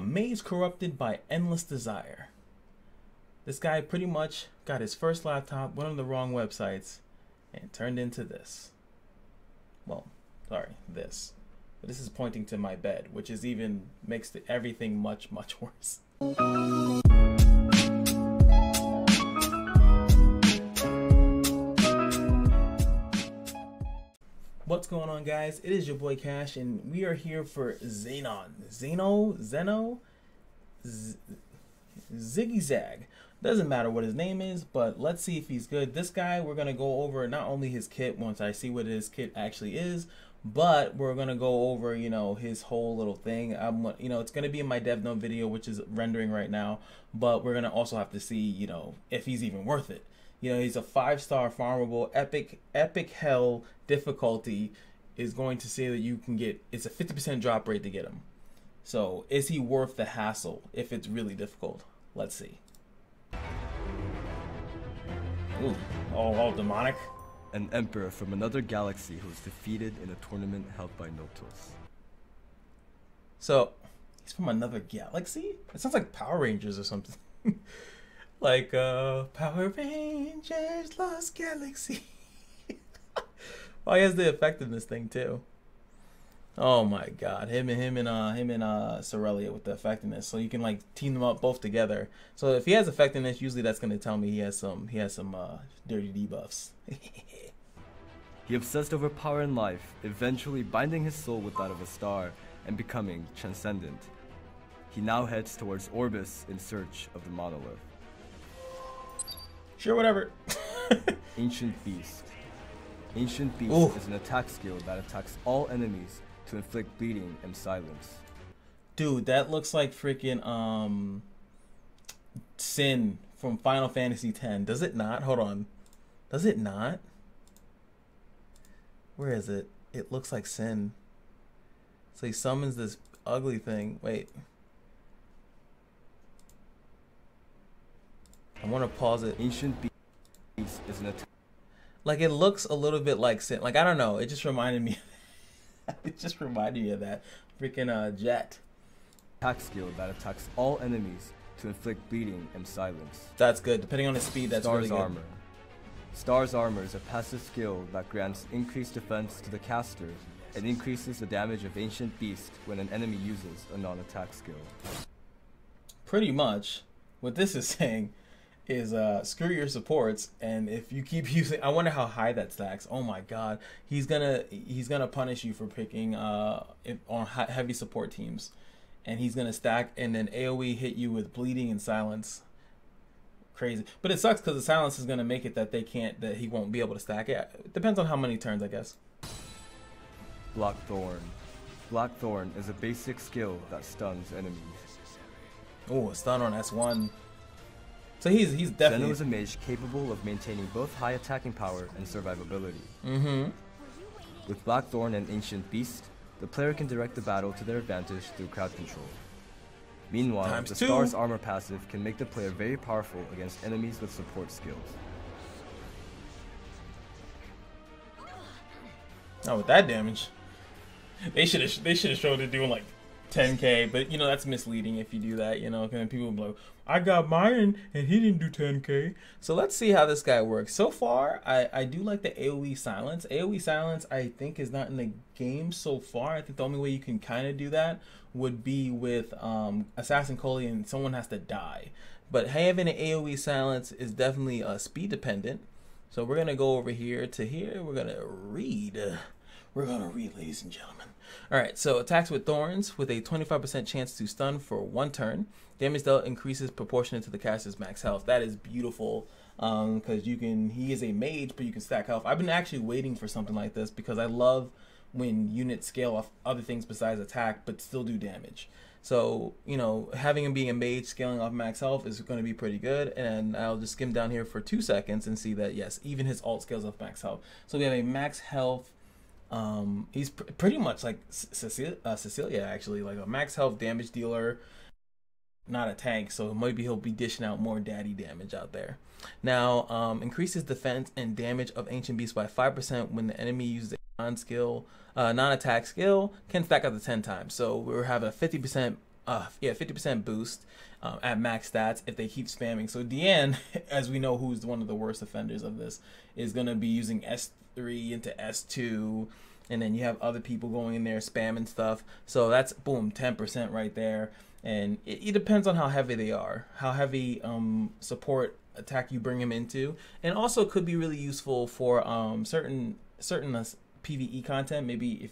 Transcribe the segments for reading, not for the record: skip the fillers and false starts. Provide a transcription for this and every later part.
Mage corrupted by endless desire. This guy pretty much got his first laptop, went on the wrong websites, and turned into this. Well, sorry, this. But this is pointing to my bed, which is even makes everything much, much worse. What's going on, guys? It is your boy Cash, and we are here for ZENO, Ziggy Zag. Doesn't matter what his name is, but let's see if he's good. This guy, we're gonna go over not only his kit once I see what his kit actually is, but we're gonna go over, you know, his whole little thing. You know, it's gonna be in my dev note video, which is rendering right now, but we're gonna also have to see, you know, if he's even worth it. You know, he's a 5-star farmable, epic hell difficulty is going to say that you can get, it's a 50% drop rate to get him. So is he worth the hassle if it's really difficult? Let's see. Ooh, all demonic. An emperor from another galaxy who was defeated in a tournament held by Notos. So, he's from another galaxy? It sounds like Power Rangers or something. Like, Power Rangers Lost Galaxy. Oh, he has the effectiveness thing too. Oh my God, him and Sorelia with the effectiveness. So you can like team them up both together. So if he has effectiveness, usually that's gonna tell me he has some dirty debuffs. He obsessed over power and life, eventually binding his soul with that of a star and becoming transcendent. He now heads towards Orbis in search of the monolith. Sure, whatever. Ancient Beast. Ancient Beast is an attack skill that attacks all enemies to inflict bleeding and silence. Dude, that looks like freaking Sin from Final Fantasy X. Does it not? Hold on. Does it not? Where is it? It looks like Sin. So he summons this ugly thing. Wait. I want to pause it. Ancient Beast is an attack. Like, it looks a little bit like Sin. Like, I don't know. It just reminded me. It just reminded me of that freaking Jet. Attack skill that attacks all enemies to inflict bleeding and silence. That's good. Depending on his speed, that's really good. Armor. Star's Armor is a passive skill that grants increased defense to the caster and increases the damage of Ancient Beast when an enemy uses a non-attack skill. Pretty much, what this is saying is screw your supports, and if you keep using, I wonder how high that stacks. Oh my God, he's gonna punish you for picking on heavy support teams, and he's gonna stack and then AoE hit you with bleeding and silence. Crazy, but it sucks because the silence is gonna make it that he won't be able to stack it. It depends on how many turns, I guess. Blackthorn. Blackthorn is a basic skill that stuns enemies. Oh, a stun on S1. So he's definitely... ZENO is a mage capable of maintaining both high attacking power and survivability. With Blackthorn and Ancient Beast, the player can direct the battle to their advantage through crowd control. Meanwhile, the Star's Armor passive can make the player very powerful against enemies with support skills. Oh, with that damage, they should have showed it doing like 10k, but you know that's misleading if you do that, you know, because people will be like, I got mine and he didn't do 10k. So let's see how this guy works. So far, I do like the AoE silence. AoE silence I think is not in the game so far. I think the only way you can kind of do that would be with Assassin Coley and someone has to die. But having an AoE silence is definitely speed dependent. So we're gonna go over here to here. We're gonna read. We're gonna read, ladies and gentlemen. All right, so attacks with thorns with a 25% chance to stun for 1 turn. Damage dealt increases proportionate to the caster's max health. That is beautiful, because he is a mage, but you can stack health. I've been actually waiting for something like this because I love when units scale off other things besides attack, but still do damage. So, you know, having him being a mage scaling off max health is going to be pretty good. And I'll just skim down here for 2 seconds and see that, yes, even his ult scales off max health. So we have a max health. He's pretty much like Cecilia, actually, like a max health damage dealer, not a tank, so maybe he'll be dishing out more daddy damage out there. Now, increases defense and damage of Ancient Beast by 5% when the enemy uses a non-attack skill, can stack up to 10 times. So we're having a 50% yeah, 50% boost at max stats if they keep spamming. So Deanne, as we know, who's one of the worst offenders of this, is gonna be using S3 into S2, and then you have other people going in there spamming stuff. So that's boom, 10% right there. And it depends on how heavy they are, how heavy support attack you bring them into, and also could be really useful for certain PvE content. Maybe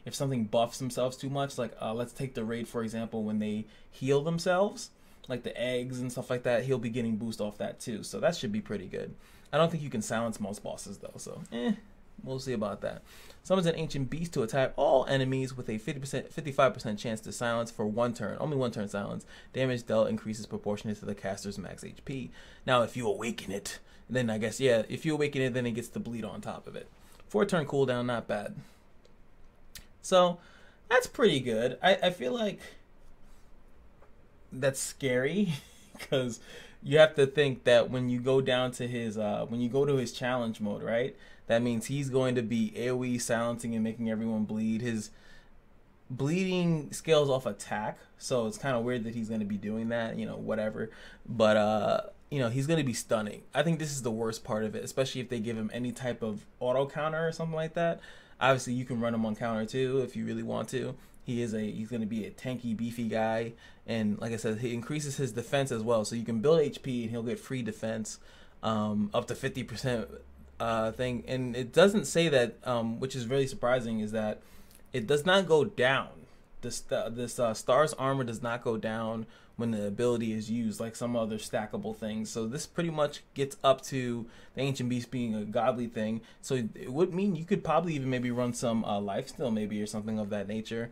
if something buffs themselves too much, like let's take the raid for example, when they heal themselves, like the eggs and stuff like that, he'll be getting boost off that too. So that should be pretty good. I don't think you can silence most bosses though, so we'll see about that. Summons an ancient beast to attack all enemies with a 55% chance to silence for 1 turn. Only 1 turn silence. Damage dealt increases proportionate to the caster's max HP. Now, if you awaken it, then I guess, yeah, if you awaken it, then it gets the bleed on top of it. 4 turn cooldown, not bad. So, that's pretty good. I feel like that's scary because you have to think that when you go down to his, when you go to his challenge mode, right? That means he's going to be AoE silencing and making everyone bleed. His bleeding scales off attack, so it's kind of weird that he's going to be doing that, you know, whatever. But, you know, he's going to be stunning. I think this is the worst part of it, especially if they give him any type of auto counter or something like that. Obviously, you can run him on counter too if you really want to. He's going to be a tanky, beefy guy. And like I said, he increases his defense as well. So you can build HP and he'll get free defense up to 50%. Thing, and it doesn't say that, which is really surprising, is that it does not go down. This star's armor does not go down when the ability is used, like some other stackable things. So this pretty much gets up to the Ancient Beast being a godly thing. So it would mean you could probably even maybe run some lifesteal maybe or something of that nature,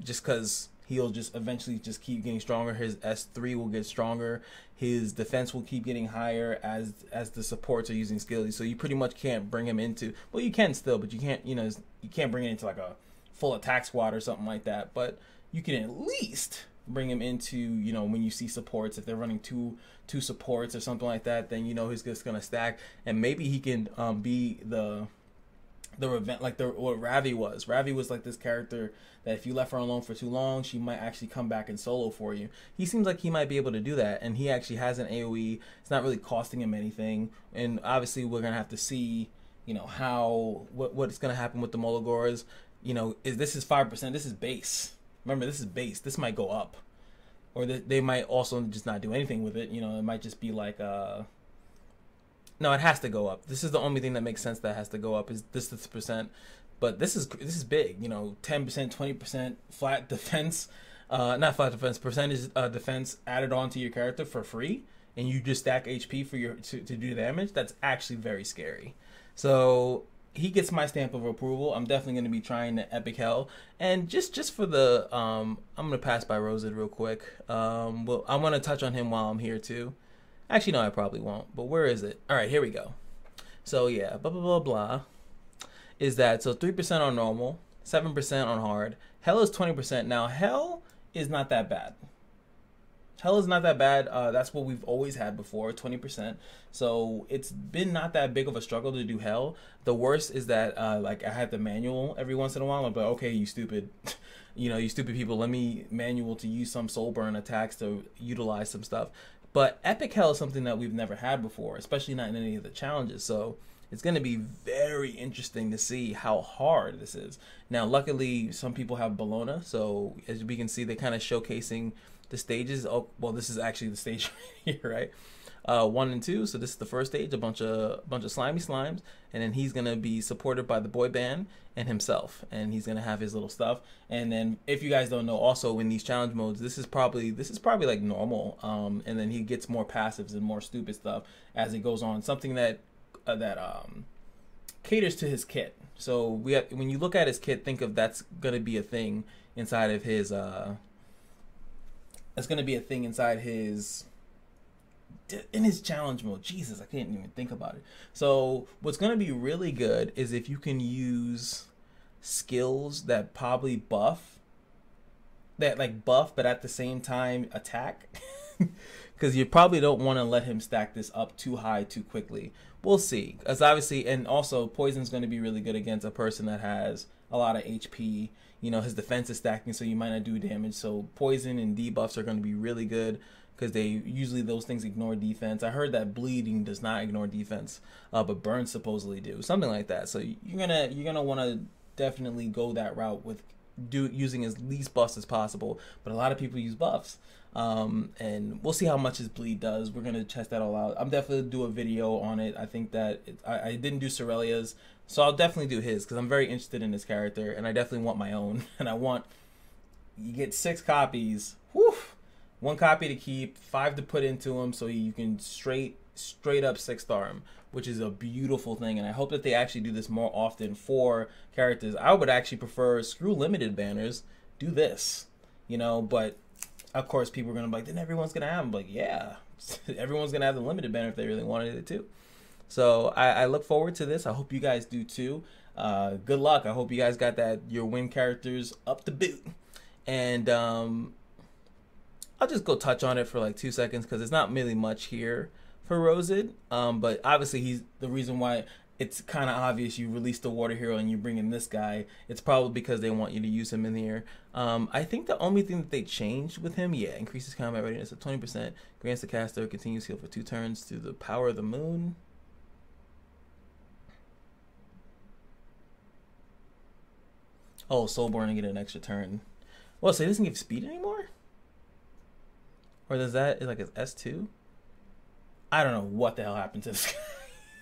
just because he'll just eventually just keep getting stronger. His S3 will get stronger. His defense will keep getting higher as the supports are using skills. So you pretty much can't bring him into, well, you can still, but you can't, you know, you can't bring it into like a full attack squad or something like that. But you can at least bring him into, you know, when you see supports, if they're running two supports or something like that, then you know he's just gonna stack, and maybe he can be the event like what Ravi was. Ravi was like this character that if you left her alone for too long, she might actually come back and solo for you. He seems like he might be able to do that, and he actually has an AoE. It's not really costing him anything, and obviously we're gonna have to see, you know, how what's gonna happen with the Molagors. You know, this is 5%? This is base. Remember, this is base. This might go up, or they might also just not do anything with it. You know, it might just be like no, it has to go up. This is the only thing that makes sense that has to go up, is this percent. But this is big, you know, 10%, 20% flat defense, not flat defense, percentage defense added onto your character for free, and you just stack HP for your to do damage. That's actually very scary. So he gets my stamp of approval. I'm definitely going to be trying the Epic Hell, and just for the I'm going to pass by Rosid real quick. Well, I want to touch on him while I'm here too. Actually, no, I probably won't. But where is it? All right, here we go. So yeah, blah blah blah blah. Is that so? 3% on normal, 7% on hard. Hell is 20%. Now hell is not that bad. Hell is not that bad. That's what we've always had before, 20%. So it's been not that big of a struggle to do hell. The worst is that like I had the manual every once in a while. I'm like, okay, you stupid, you know, you stupid people. Let me manual to use some soul burn attacks to utilize some stuff. But Epic Hell is something that we've never had before, especially not in any of the challenges. So it's going to be very interesting to see how hard this is. Now, luckily, some people have Bologna. So as we can see, they're kind of showcasing the stages. Oh, well, this is actually the stage right here, right? 1 and 2. So this is the first stage, a bunch of slimy slimes, and then he's gonna be supported by the boy band and himself, and he's gonna have his little stuff. And then, if you guys don't know, also in these challenge modes, this is probably like normal. And then he gets more passives and more stupid stuff as it goes on. Something that caters to his kit. So when you look at his kit, think of that's gonna be a thing inside of his. That's gonna be a thing inside his. In his challenge mode. Jesus, I can't even think about it. So what's going to be really good is if you can use skills that probably buff, but at the same time attack, because you probably don't want to let him stack this up too high too quickly. We'll see, because obviously, and also poison's going to be really good against a person that has a lot of HP. You know, his defense is stacking, so you might not do damage. So poison and debuffs are going to be really good, because they usually those things ignore defense. I heard that bleeding does not ignore defense, but burns supposedly do, something like that. So you're gonna want to definitely go that route with using as least buffs as possible. But a lot of people use buffs, and we'll see how much his bleed does. We're gonna test that all out. I'm definitely do a video on it. I think that I didn't do Cerelia's, so I'll definitely do his, because I'm very interested in this character, and I definitely want my own. And I want, you get 6 copies. Whew. 1 copy to keep, 5 to put into him, so you can straight up 6-star him, which is a beautiful thing. And I hope that they actually do this more often for characters. I would actually prefer, screw limited banners, do this, you know. But of course people are gonna be like, then everyone's gonna have them. Like, yeah, everyone's gonna have the limited banner if they really wanted it too. So I look forward to this. I hope you guys do too. Good luck. I hope you guys got your win characters up to boot. And I'll just go touch on it for like 2 seconds, because there's not really much here for Rosid. But obviously he's the reason why it's kind of obvious you release the water hero and you bring in this guy. It's probably because they want you to use him in here. I think the only thing that they changed with him, yeah, increases combat readiness of 20%, grants the caster continuous heal for 2 turns through the power of the moon. Oh, Soulborn and get an extra turn. Well, so he doesn't give speed anymore? Or does that, like, his S2? I don't know what the hell happened to this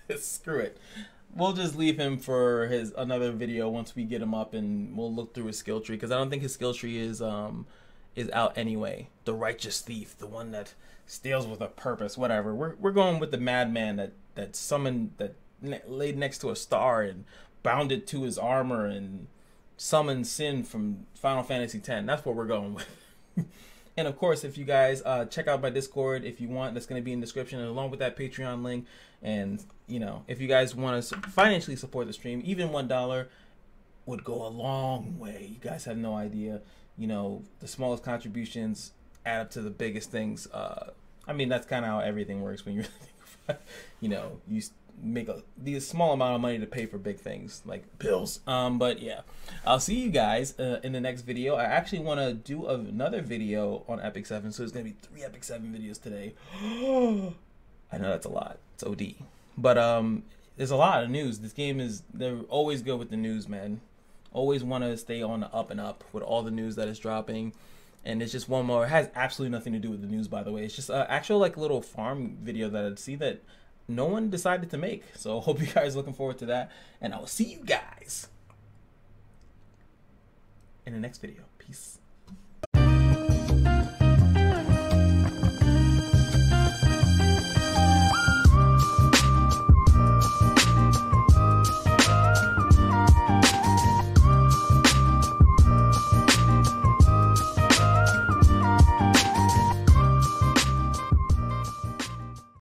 guy. Screw it. We'll just leave him for another video once we get him up, and we'll look through his skill tree, because I don't think his skill tree is out anyway. The Righteous Thief, the one that steals with a purpose, whatever. We're going with the madman that summoned, that laid next to a star and bound it to his armor and summoned Sin from Final Fantasy X. That's what we're going with. And of course, if you guys check out my Discord if you want, that's going to be in the description, and along with that Patreon link. And you know, if you guys want to financially support the stream, even $1 would go a long way. You guys have no idea. You know, the smallest contributions add up to the biggest things. I mean, that's kind of how everything works when you really think about it. You know, you make a small amount of money to pay for big things like bills. But yeah, I'll see you guys in the next video. I actually want to do another video on Epic 7, so there's gonna be 3 Epic 7 videos today. I know that's a lot. It's OD, but there's a lot of news. This game they're always good with the news, man. Always want to stay on the up and up with all the news that is dropping. And it's just one more. It has absolutely nothing to do with the news, by the way. It's just an actual like little farm video that I'd see that no one decided to make. So hope you guys are looking forward to that, and I will see you guys in the next video. Peace.